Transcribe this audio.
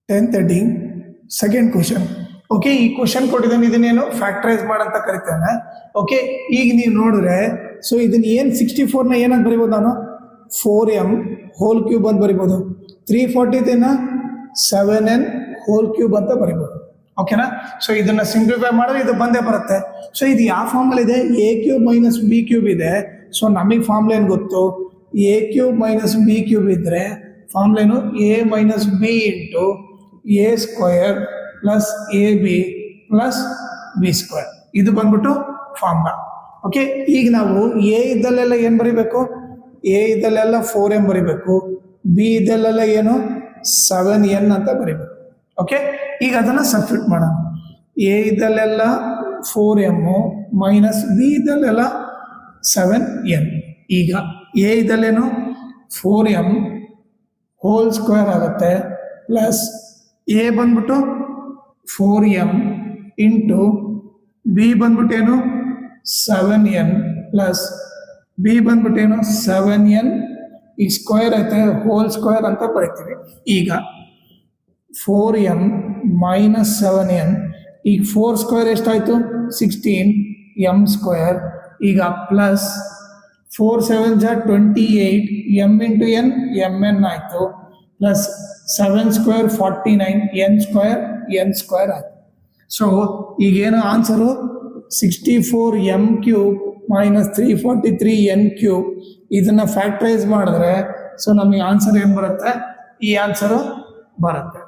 10th heading, second question. Okay, ಈ question ಕೊಟ್ಟಿದ್ದಾನೆ, ಇದನ್ನೇನು ಫ್ಯಾಕ್ಟರೈಸ್ ಮಾಡಂತ ಕರಿತಾನೆ. ಓಕೆ, ಈಗ ನೀವು ನೋಡಿದ್ರೆ ಸೊ ಇದನ್ನ ಏನು 64ನ ಏನಂತ ಬರಿಬೋದು, ನಾನು 4m ಹೋಲ್ ಕ್ಯೂಬ್ ಅಂತ ಬರಿಬೋದು. 340 7n ಹೋಲ್ ಕ್ಯೂಬ್ ಅಂತ ಬರಿಬೋದು. ಓಕೆನಾ? ಸೊ ಇದನ್ನ ಸಿಂಪ್ಲಿಫೈ ಮಾಡಿದ್ರೆ ಇದು ಬಂದೇ ಬರುತ್ತೆ. ಸೊ ಇದು ಯಾವ ಫಾರ್ಮಲ್ಲಿ ಇದೆ? a cube minus b cube ಇದೆ. ಸೊ ನಮಗೆ ಫಾರ್ಮ್ಲ ಏನು ಗೊತ್ತು? a cube minus b cube ಇದ್ರೆ ಫಾರ್ಮ್ಲೇನು a minus b into a square plus ab plus b square. ಇದು ಬಂದ್ಬಿಟ್ಟು ಫಾರ್ಮುಲಾ. ಓಕೆ, ಈಗ ನಾವು a ಇದ್ದಲ್ಲೆಲ್ಲ ಏನು ಬರಿಬೇಕು? a ಇದ್ದಲ್ಲೆಲ್ಲ 4m ಬರಿಬೇಕು. b ಇದ್ದಲ್ಲೆಲ್ಲ ಏನು 7n ಅಂತ ಬರಿಬೇಕು. ಓಕೆ, ಈಗ ಅದನ್ನು ಸಬ್ಸ್ಟಿಟ್ಯೂಟ್ ಮಾಡೋಣ. a ಇದ್ದಲ್ಲೆಲ್ಲ 4m minus b ಇದ್ದಲ್ಲೆಲ್ಲ 7n. ಈಗ a ಇದ್ದಲ್ಲೇನು 4m ಹೋಲ್ ಸ್ಕ್ವೇರ್ ಆಗುತ್ತೆ ಪ್ಲಸ್ a ಬಂದ್ಬಿಟ್ಟು 4m into b ಬಂದ್ಬಿಟ್ಟೇನು 7n plus b ಬಂದ್ಬಿಟ್ಟೇನು 7n. ಈ ಸ್ಕ್ವೇರ್ ಐತೆ, ಹೋಲ್ ಸ್ಕ್ವೇರ್ ಅಂತ ಬರೀತೀವಿ. ಈಗ 4m ಮೈನಸ್ 7n, ಈಗ 4 ಸ್ಕ್ವೇರ್ ಎಷ್ಟಾಯಿತು? 16m square. ಈಗ plus 4 7 28, m into n mn ಆಯಿತು, ಪ್ಲಸ್ 7 ಸ್ಕ್ವೇರ್ 49, n ಸ್ಕ್ವೇರ್ ಆಯಿತು. ಸೊ ಈಗೇನು answer 64m cube minus 343n cube. ಇದನ್ನು ಫ್ಯಾಕ್ಟರೈಸ್ ಮಾಡಿದ್ರೆ ಸೊ ನಮಗೆ ಆನ್ಸರ್ ಏನು ಬರುತ್ತೆ? ಈ ಆನ್ಸರು ಬರುತ್ತೆ.